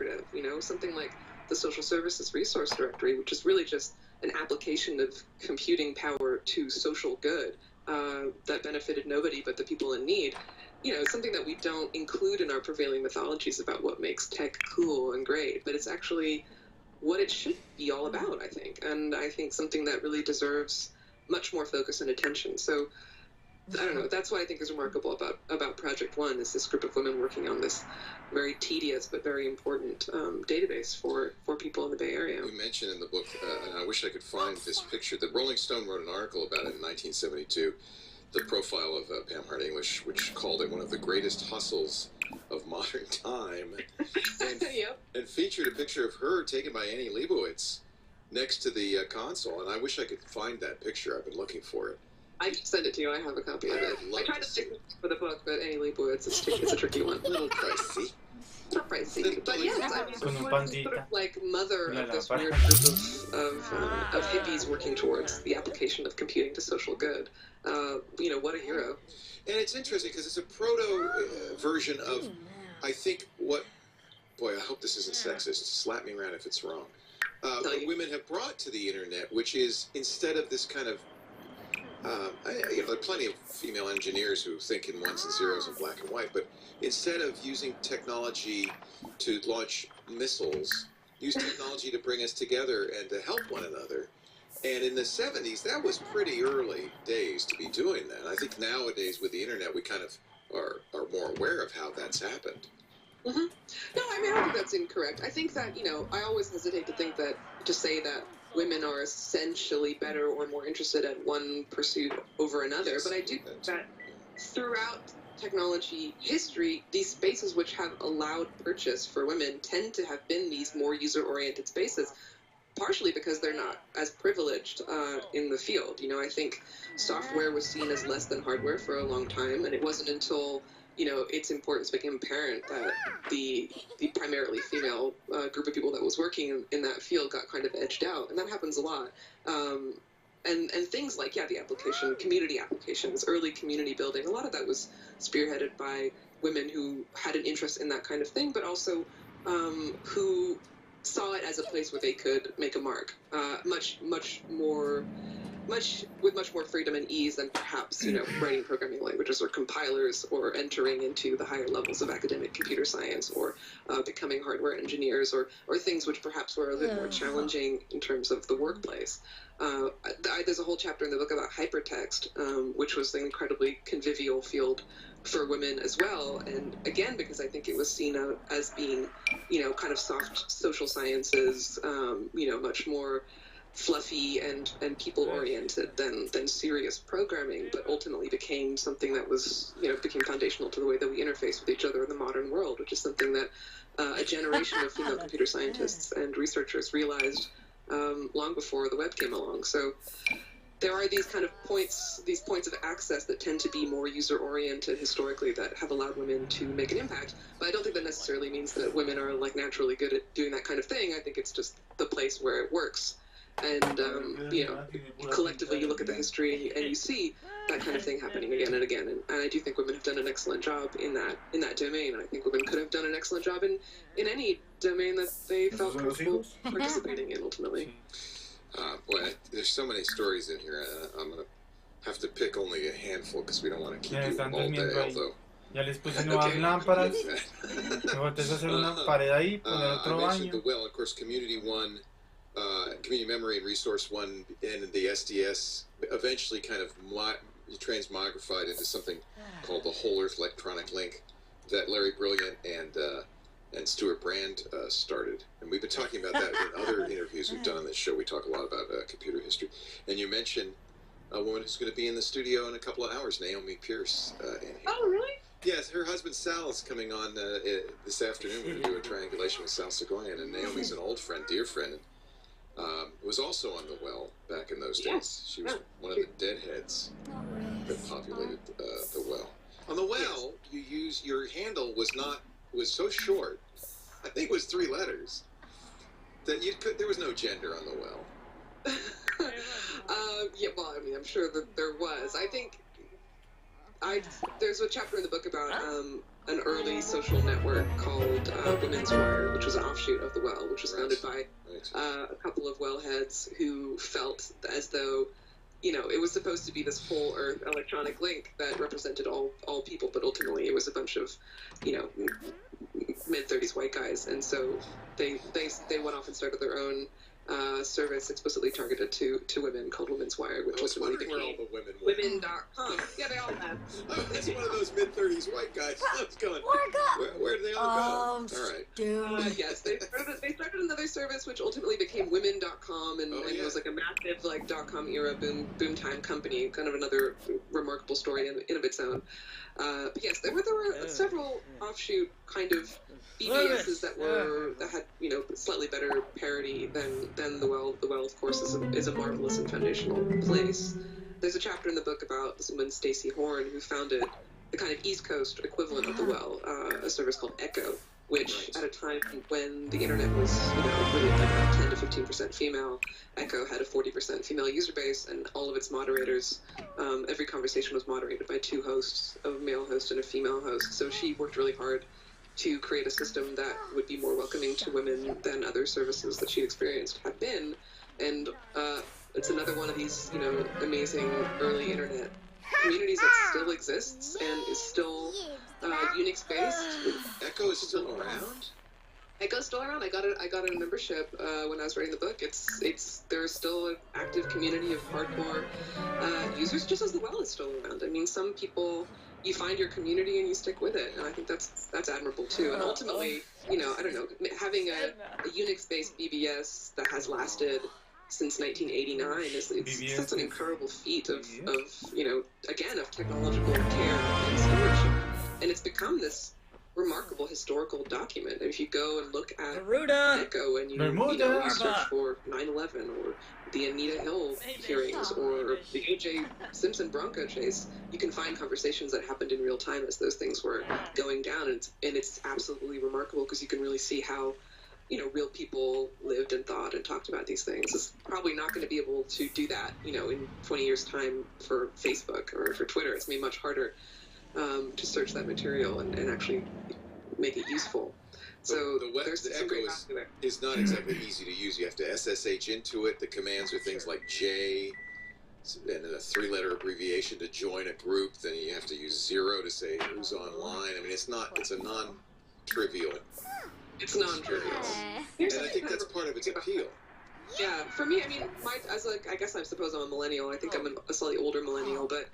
cooperative, you know, something like the Social Services Resource Directory, which is really just an application of computing power to social good that benefited nobody but the people in need. You know, something that we don't include in our prevailing mythologies about what makes tech cool and great, but it's actually what it should be all about, I think. And I think something that really deserves much more focus and attention. So, I don't know, that's what I think is remarkable about Project One, is this group of women working on this very tedious but very important database for people in the Bay Area. You mentioned in the book, and I wish I could find this picture, the Rolling Stone wrote an article about it in 1972, the profile of Pam Hart English, which called it one of the greatest hustles of modern time, and, Yep. and featured a picture of her taken by Annie Leibovitz next to the console, and I wish I could find that picture. I've been looking for it. I can send it to you. I have a copy of it. I tried to stick with it for the book, but Annie Leibovitz, it's a tricky one. A little pricey. Not pricey, but yes, I mean, Con un it's sort of like mother of this weird group of hippies working towards the application of computing to social good. You know, what a hero. And it's interesting because it's a proto version of, I think, what, boy, I hope this isn't sexist. Slap me around if it's wrong. What women have brought to the internet, which is, instead of this kind of, you know, there are plenty of female engineers who think in ones and zeros and black and white, but instead of using technology to launch missiles, use technology to bring us together and to help one another. And in the 70s, that was pretty early days to be doing that. I think nowadays with the internet, we kind of are more aware of how that's happened. Mm-hmm. No, I mean, I don't think that's incorrect. I think that, you know, I always hesitate to say that women are essentially better or more interested at one pursuit over another, yes, but I do think that throughout technology history, these spaces which have allowed purchase for women tend to have been these more user-oriented spaces, partially because they're not as privileged in the field. You know, I think software was seen as less than hardware for a long time, and it wasn't until, you know, its importance became apparent that the primarily female group of people that was working in that field got kind of edged out, and that happens a lot. And things like, the application, community applications, early community building, a lot of that was spearheaded by women who had an interest in that kind of thing, but also who saw it as a place where they could make a mark, with much more freedom and ease than perhaps, you know, writing programming languages or compilers or entering into the higher levels of academic computer science or becoming hardware engineers or things which perhaps were a bit more challenging in terms of the workplace. There's a whole chapter in the book about hypertext, which was an incredibly convivial field for women as well, and again, because I think it was seen as being, you know, kind of soft social sciences, you know, much more fluffy and people-oriented than serious programming, but ultimately became something that was, you know, became foundational to the way that we interface with each other in the modern world, which is something that a generation of female computer scientists and researchers realized long before the web came along. So there are these kind of points of access that tend to be more user-oriented historically that have allowed women to make an impact. But I don't think that necessarily means that women are like naturally good at doing that kind of thing. I think it's just the place where it works. And, you know, collectively you look at the history and you see that kind of thing happening again and again. And I do think women have done an excellent job in that domain. And I think women could have done an excellent job in any domain that they felt comfortable participating in ultimately. Boy, there's so many stories in here. I'm going to have to pick only a handful because we don't want to keep you all day, although... Ya les puse nuevas lámparas. Luego te hacer una pared ahí, poner otro I mentioned baño. the well, of course, Community One, Community Memory and Resource One, and the SDS eventually kind of transmogrified into something called the Whole Earth Electronic Link that Larry Brilliant and Stuart Brand started. And we've been talking about that in other interviews we've done on this show. We talk a lot about computer history. And you mentioned a woman who's going to be in the studio in a couple of hours, Naomi Pierce. Oh, really? Yes, her husband Sal is coming on this afternoon. We're going to do a triangulation with Sal Seguin, and Naomi's an old friend, dear friend. Was also on the well back in those days. She was one of the deadheads that populated the well. On the well, you use your handle was so short. I think it was 3 letters that there was no gender on the well. Well, I mean, I'm sure that there was. I think there's a chapter in the book about an early social network called Women's Wire, which was an offshoot of The Well, which was founded by a couple of wellheads who felt as though, you know, it was supposed to be this whole Earth electronic link that represented all people, but ultimately it was a bunch of, you know, mid-30s white guys, and so they went off and started their own service explicitly targeted to women called Women's Wire, which ultimately became all the women women.com. Yeah, they all have. That's one of those mid-30s white guys. Let's go. Where do they all go? All right. Yes, they started another service which ultimately became women.com and was like a massive like .com era boom time company. Kind of another remarkable story in of its own. But yes, there were several offshoot kind of BBSs that had, you know, slightly better parody than the Well. The Well, of course, is a marvelous and foundational place. There's a chapter in the book about this woman, Stacey Horn, who founded the kind of East Coast equivalent of the Well, a service called Echo, which at a time when the internet was, you know, really like about 10 to 15% female, Echo had a 40% female user base, and all of its moderators, every conversation was moderated by two hosts, a male host and a female host. So she worked really hard to create a system that would be more welcoming to women than other services that she'd experienced have been. And it's another one of these, you know, amazing early internet communities that still exists and is still Unix-based. Echo is still around? Echo's still around. I got a membership when I was writing the book. There's still an active community of hardcore users, just as the Well is still around. I mean, some people, you find your community and you stick with it, and I think that's admirable too. And ultimately, you know, I don't know, having a Unix-based BBS that has lasted since 1989 is such an incredible feat of you know, again, of technological care and stewardship, and it's become this remarkable historical document. And if you go and look at Echo and you search for 9/11 or the Anita Hill hearings or the O.J. Simpson Bronco chase, you can find conversations that happened in real time as those things were going down, and it's absolutely remarkable because you can really see how, you know, real people lived and thought and talked about these things. It's probably not going to be able to do that, you know, in 20 years' time for Facebook or for Twitter. It's going to be much harder to search that material and actually make it useful. So the Echo is not exactly easy to use. You have to SSH into it. The commands are things like J and a 3-letter abbreviation to join a group. Then you have to use 0 to say who's online. I mean, it's a non-trivial. It's non-trivial. And I think that's part of its appeal. Yeah, for me, I mean, I guess I suppose I'm a millennial. I think I'm a slightly older millennial, but,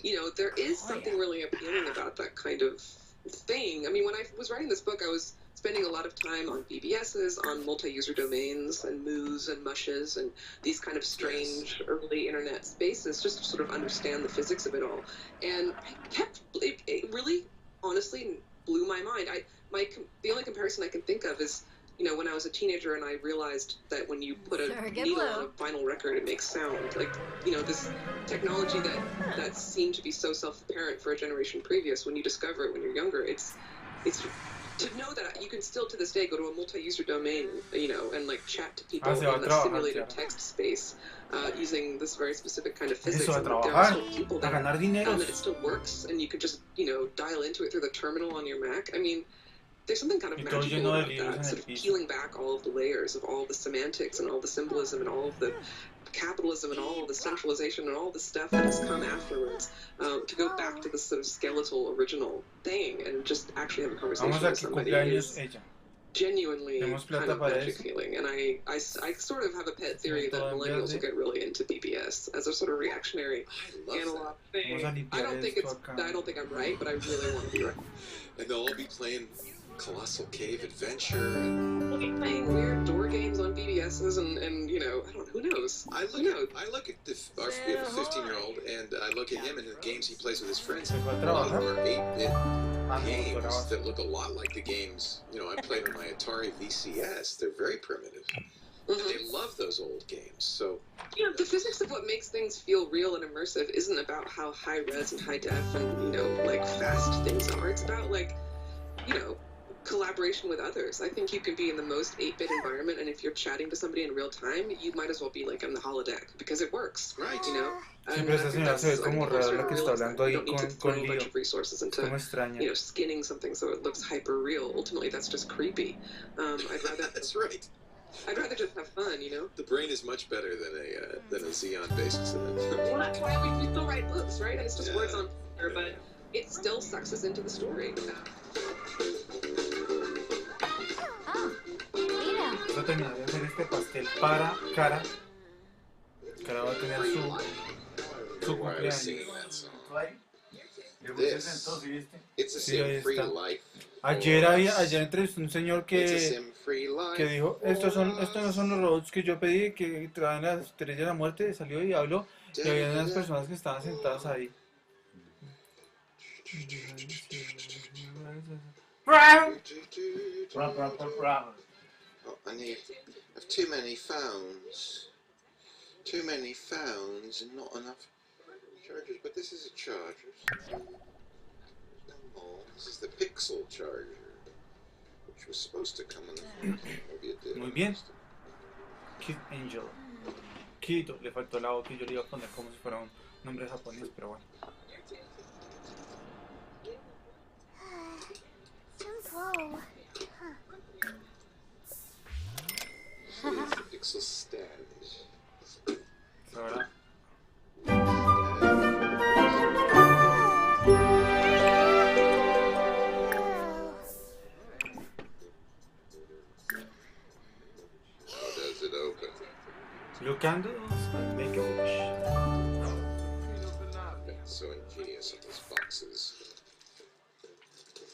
you know, there is something really appealing about that kind of thing. I mean, when I was writing this book, I was spending a lot of time on BBSs, on multi-user domains and moos and mushes and these kind of strange early internet spaces, just to sort of understand the physics of it all. And it really, honestly, blew my mind. The only comparison I can think of is, you know, when I was a teenager and I realized that when you put a needle on a vinyl record, it makes sound. Like, you know, this technology that seemed to be so self-apparent for a generation previous, when you discover it when you're younger, it's to know that you can still to this day go to a multi-user domain, you know, and like chat to people in a simulated text space using this very specific kind of physics. And there are still people there, and it still works, and you can just, you know, dial into it through the terminal on your Mac. I mean, there's something kind of magical about that, sort of peeling back all of the layers of all the semantics and all the symbolism and all of the capitalism and all of the centralization and all the stuff that has come afterwards, to go back to the sort of skeletal original thing and just actually have a conversation with somebody is genuinely kind of magic feeling. And I sort of have a pet theory that millennials will get really into BBS as a sort of reactionary analog thing. I don't think I'm right, but I really want to be right. And they'll all be playing Colossal Cave Adventure. We'll be playing weird door games on BBSs and you know, who knows? I look at our 15-year-old and I look at him and the games he plays with his friends. A lot of them are 8-bit games that look a lot like the games, you know, I played on my Atari VCS. They're very primitive. And they love those old games. So, you know, the physics of what makes things feel real and immersive isn't about how high res and high def and, you know, like fast things are. It's about, like, you know, collaboration with others. I think you can be in the most 8-bit environment, and if you're chatting to somebody in real time, you might as well be like in the holodeck because it works, Right? You know. Sí, pero esa señora se ve como rara la que está hablando ahí con a Lío. bunch of resources Es into, como extraña. you know, skinning something so it looks hyper real. Ultimately, that's just creepy. I'd rather. That's right. I'd rather just have fun, you know. The brain is much better than a Xeon-based experiment. Well, that's why we still write books, right? And it's just words on paper, but it still sucks us into the story. Voy a terminar de hacer este pastel para Cara. Cara va a tener su cumpleaños. It's a sim-free life. Ayer entrevisté a un señor que dijo, estos no son los robots que yo pedí, que traen las estrellas de la muerte, salió y habló, y había unas personas que estaban sentadas ahí. Oh, I have too many phones and not enough chargers, but this is a charger. Oh, this is the Pixel charger, which was supposed to come in the front. Maybe it did. Muy bien. Kid Angel. Kido, le faltó la O que yo le iba a poner como si fuera un nombre japonés, pero bueno. Pixel status. Ahora. Jugando and make a wish. So ingenious on those boxes.